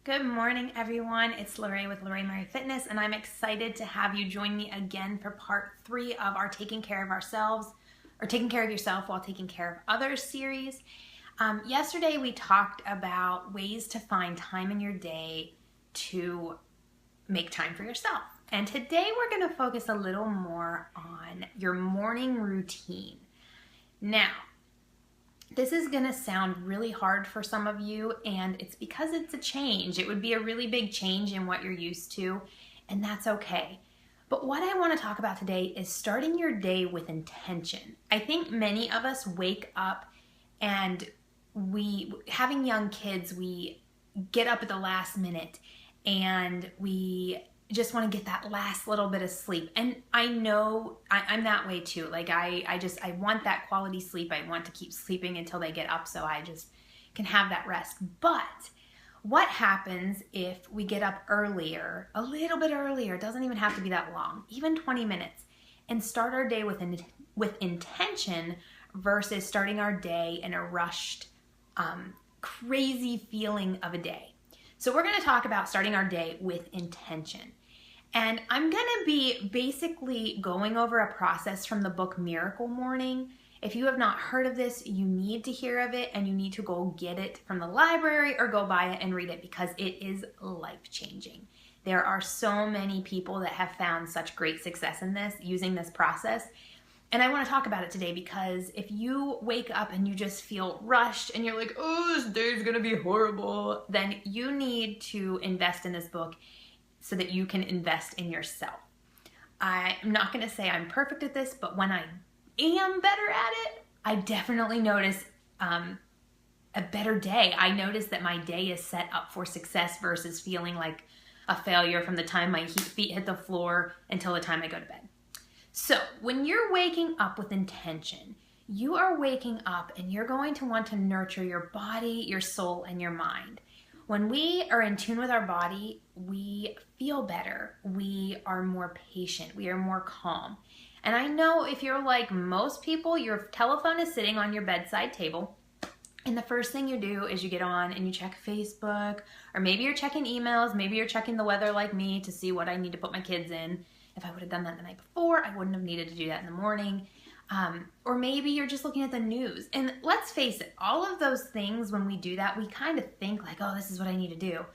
Good morning, everyone. It's Lorraine with Lorraine Murray Fitness, and I'm excited to have you join me again for part 3 of our Taking Care of Ourselves, or Taking Care of Yourself While Taking Care of Others series. Yesterday, we talked about ways to find time in your day to make time for yourself. And today, we're going to focus a little more on your morning routine. Now, this is going to sound really hard for some of you, and it's because it's a change. It would be a really big change in what you're used to, and that's okay. But what I want to talk about today is starting your day with intention. I think many of us wake up and having young kids, we get up at the last minute and we just want to get that last little bit of sleep. And I know I'm that way too. Like I want that quality sleep. I want to keep sleeping until they get up so I just can have that rest. But what happens if we get up earlier, a little bit earlier, it doesn't even have to be that long, even 20 minutes, and start our day with intention versus starting our day in a rushed, crazy feeling of a day. So we're going to talk about starting our day with intention. And I'm going to be basically going over a process from the book Miracle Morning. If you have not heard of this, you need to hear of it and you need to go get it from the library or go buy it and read it because it is life-changing. There are so many people that have found such great success in this, using this process. And I want to talk about it today because if you wake up and you just feel rushed and you're like, oh, this day's going to be horrible, then you need to invest in this book so that you can invest in yourself. I'm not going to say I'm perfect at this, but when I am better at it, I definitely notice a better day. I notice that my day is set up for success versus feeling like a failure from the time my feet hit the floor until the time I go to bed. So when you're waking up with intention, you are waking up and you're going to want to nurture your body, your soul, and your mind. When we are in tune with our body, we feel better. We are more patient. We are more calm. And I know if you're like most people, your telephone is sitting on your bedside table. And the first thing you do is you get on and you check Facebook, or maybe you're checking emails. Maybe you're checking the weather like me to see what I need to put my kids in. If I would have done that the night before, I wouldn't have needed to do that in the morning. Or maybe you're just looking at the news. And let's face it, all of those things, when we do that, we kind of think like, oh, this is what I need to do.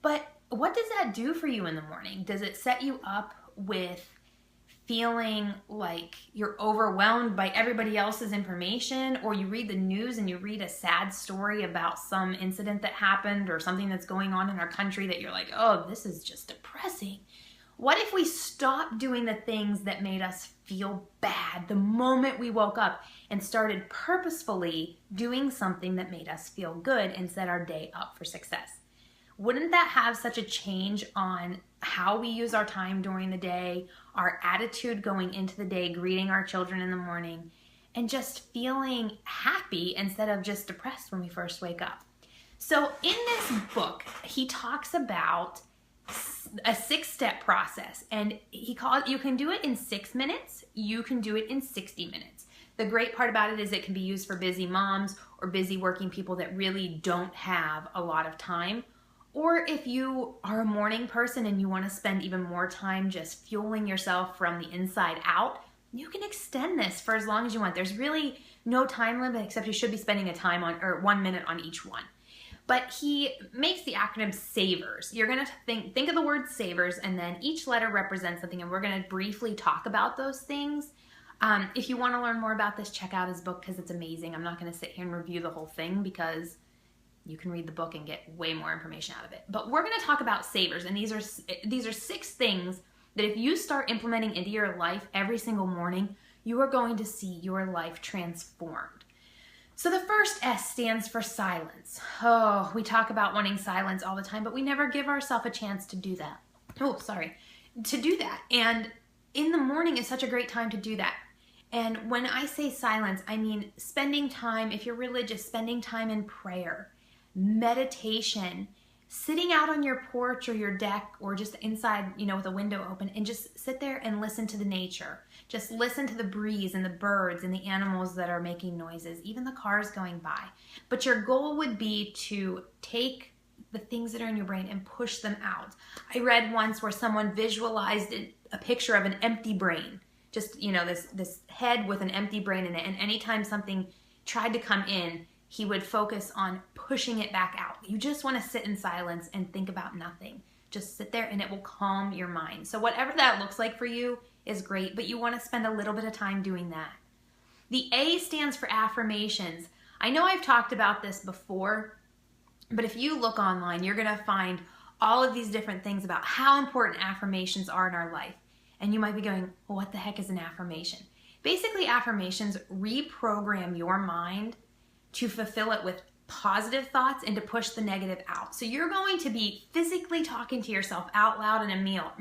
But what does that do for you in the morning? Does it set you up with feeling like you're overwhelmed by everybody else's information? Or you read the news and you read a sad story about some incident that happened or something that's going on in our country that you're like, oh, this is just depressing. What if we stopped doing the things that made us feel bad the moment we woke up and started purposefully doing something that made us feel good and set our day up for success? Wouldn't that have such a change on how we use our time during the day, our attitude going into the day, greeting our children in the morning, and just feeling happy instead of just depressed when we first wake up? So in this book, he talks about a 6-step process, and you can do it in 6 minutes, you can do it in 60 minutes. The great part about it is it can be used for busy moms or busy working people that really don't have a lot of time. Or if you are a morning person and you want to spend even more time just fueling yourself from the inside out, you can extend this for as long as you want. There's really no time limit, except you should be spending 1 minute on each one. But he makes the acronym SAVERS. You're going to think of the word SAVERS, and then each letter represents something, and we're going to briefly talk about those things. If you want to learn more about this, check out his book because it's amazing. I'm not going to sit here and review the whole thing because you can read the book and get way more information out of it. But we're going to talk about SAVERS, and these are 6 things that if you start implementing into your life every single morning, you are going to see your life transformed. So the first S stands for silence. Oh, we talk about wanting silence all the time, but we never give ourselves a chance to do that. To do that. And in the morning is such a great time to do that. And when I say silence, I mean spending time, if you're religious, spending time in prayer, meditation, sitting out on your porch or your deck or just inside, with a window open, and just sit there and listen to the nature. Just listen to the breeze and the birds and the animals that are making noises, even the cars going by. But your goal would be to take the things that are in your brain and push them out. I read once where someone visualized a picture of an empty brain, just, you know, this head with an empty brain in it, and anytime something tried to come in, he would focus on pushing it back out. You just want to sit in silence and think about nothing. Just sit there and it will calm your mind. So whatever that looks like for you is great, but you want to spend a little bit of time doing that. The A stands for affirmations. I know I've talked about this before, but if you look online, you're going to find all of these different things about how important affirmations are in our life. And you might be going, well, what the heck is an affirmation? Basically, affirmations reprogram your mind to fulfill it with positive thoughts and to push the negative out. So you're going to be physically talking to yourself out loud in a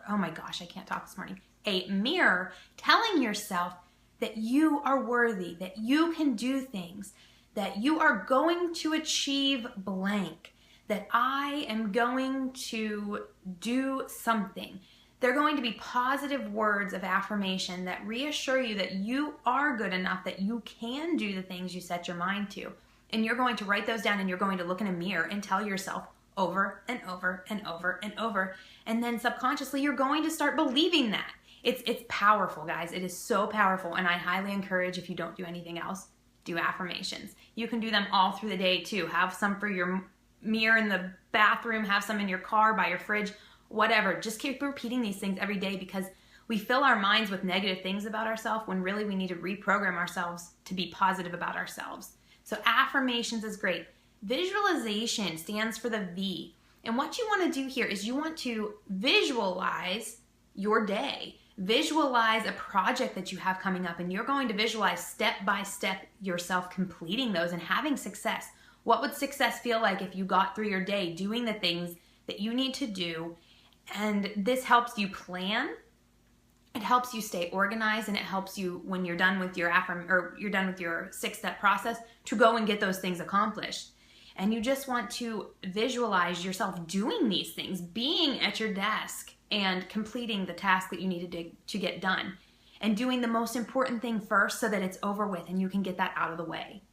oh my gosh, I can't talk this morning. A mirror, telling yourself that you are worthy, that you can do things, that you are going to achieve blank, that I am going to do something. They're going to be positive words of affirmation that reassure you that you are good enough, that you can do the things you set your mind to. And you're going to write those down and you're going to look in a mirror and tell yourself over and over and over and over. And then subconsciously, you're going to start believing that. It's powerful, guys. It is so powerful. And I highly encourage, if you don't do anything else, do affirmations. You can do them all through the day too. Have some for your mirror in the bathroom, have some in your car, by your fridge, whatever. Just keep repeating these things every day, because we fill our minds with negative things about ourselves when really we need to reprogram ourselves to be positive about ourselves. So affirmations is great. Visualization stands for the V. And what you want to do here is you want to visualize your day. Visualize a project that you have coming up, and you're going to visualize step by step yourself completing those and having success. What would success feel like if you got through your day doing the things that you need to do? And this helps you plan. It helps you stay organized, and it helps you when you're done with your you're done with your 6-step process to go and get those things accomplished. And you just want to visualize yourself doing these things, being at your desk and completing the task that you needed to get done, and doing the most important thing first so that it's over with and you can get that out of the way.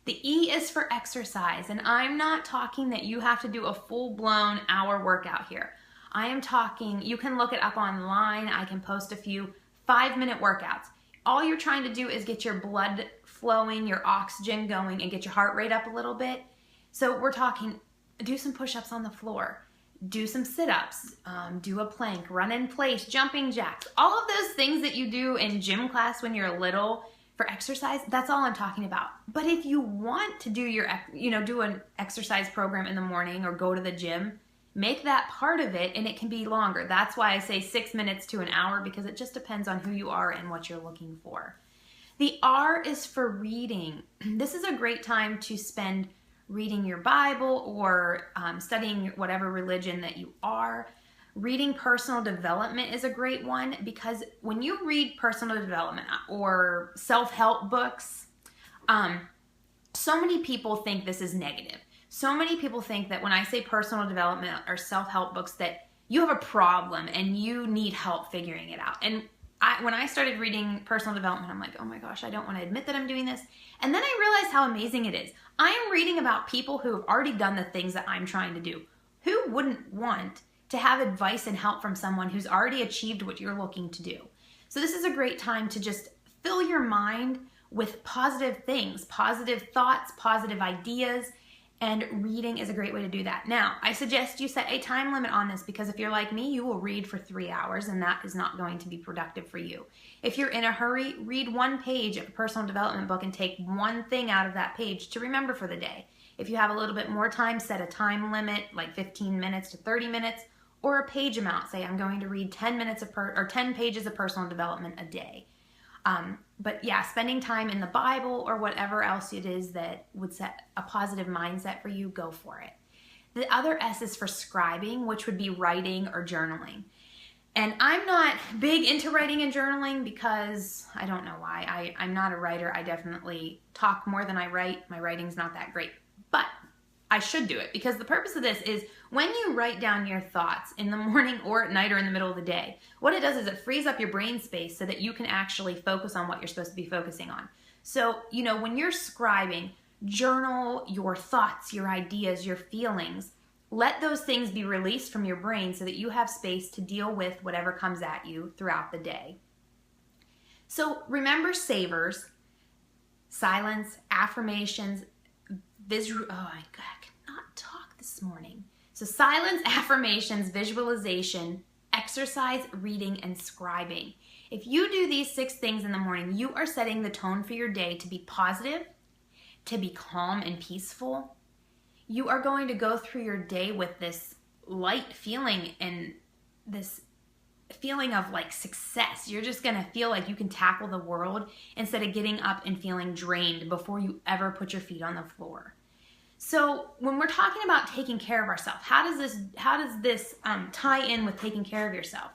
The E is for exercise, and I'm not talking that you have to do a full-blown hour workout here. I am talking, you can look it up online. I can post a few 5-minute workouts. All you're trying to do is get your blood flowing, your oxygen going, and get your heart rate up a little bit. So we're talking, do some push-ups on the floor, do some sit-ups, do a plank, run in place, jumping jacks, all of those things that you do in gym class when you're little for exercise. That's all I'm talking about. But if you want to do do an exercise program in the morning or go to the gym, make that part of it, and it can be longer. That's why I say 6 minutes to an hour, because it just depends on who you are and what you're looking for. The R is for reading. This is a great time to spend reading your Bible or studying whatever religion that you are. Reading personal development is a great one, because when you read personal development or self-help books, so many people think this is negative. So many people think that when I say personal development or self-help books that you have a problem and you need help figuring it out. And when I started reading personal development, I'm like, oh my gosh, I don't want to admit that I'm doing this. And then I realized how amazing it is. I am reading about people who have already done the things that I'm trying to do. Who wouldn't want to have advice and help from someone who's already achieved what you're looking to do? So this is a great time to just fill your mind with positive things, positive thoughts, positive ideas, and reading is a great way to do that. Now, I suggest you set a time limit on this, because if you're like me, you will read for 3 hours, and that is not going to be productive for you. If you're in a hurry, read 1 page of a personal development book and take one thing out of that page to remember for the day. If you have a little bit more time, set a time limit, like 15 minutes to 30 minutes, or a page amount. Say, I'm going to read 10 pages of personal development a day. But yeah, spending time in the Bible or whatever else it is that would set a positive mindset for you, go for it. The other S is for scribing, which would be writing or journaling. And I'm not big into writing and journaling because I don't know why. I'm not a writer. I definitely talk more than I write. My writing's not that great. But I should do it, because the purpose of this is when you write down your thoughts in the morning or at night or in the middle of the day, what it does is it frees up your brain space so that you can actually focus on what you're supposed to be focusing on. So, when you're scribing, journal your thoughts, your ideas, your feelings, Let those things be released from your brain so that you have space to deal with whatever comes at you throughout the day. So remember savers, silence, affirmations, visual, oh my God, I cannot talk this morning. So silence, affirmations, visualization, exercise, reading, and scribing. If you do these 6 things in the morning, you are setting the tone for your day to be positive, to be calm and peaceful. You are going to go through your day with this light feeling and this feeling of like success. You're just going to feel like you can tackle the world instead of getting up and feeling drained before you ever put your feet on the floor. So when we're talking about taking care of ourselves, how does this tie in with taking care of yourself?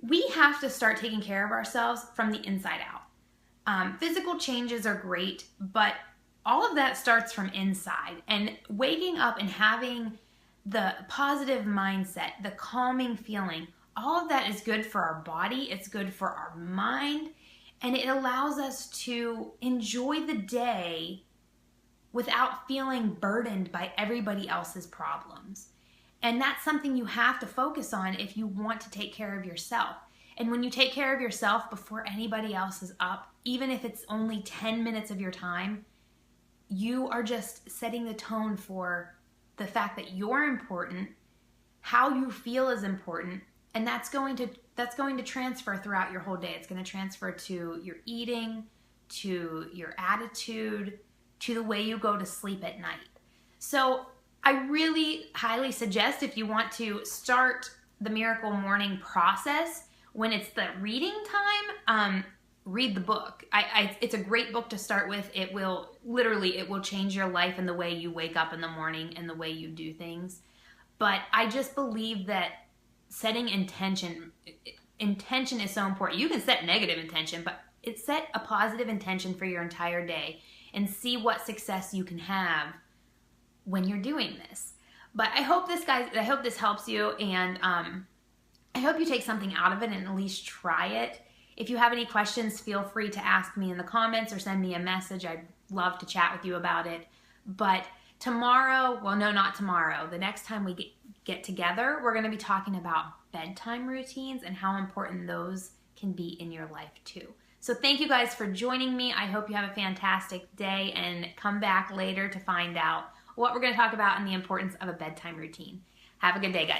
We have to start taking care of ourselves from the inside out. Physical changes are great, but all of that starts from inside. And waking up and having the positive mindset, the calming feeling, all of that is good for our body, it's good for our mind, and it allows us to enjoy the day without feeling burdened by everybody else's problems. And that's something you have to focus on if you want to take care of yourself. And when you take care of yourself before anybody else is up, even if it's only 10 minutes of your time, you are just setting the tone for the fact that you're important, how you feel is important, and that's going to transfer throughout your whole day. It's going to transfer to your eating, to your attitude, to the way you go to sleep at night. So I really highly suggest, if you want to start the Miracle Morning process, when it's the reading time, read the book. It's a great book to start with. It will change your life and the way you wake up in the morning and the way you do things. But I just believe that setting intention is so important. You can set negative intention, but set a positive intention for your entire day and see what success you can have when you're doing this. But I hope this helps you, and I hope you take something out of it and at least try it. If you have any questions, feel free to ask me in the comments or send me a message. I'd love to chat with you about it. But tomorrow, well, no, not tomorrow. The next time we get together, we're going to be talking about bedtime routines and how important those can be in your life too. So thank you guys for joining me. I hope you have a fantastic day, and come back later to find out what we're going to talk about and the importance of a bedtime routine. Have a good day, guys.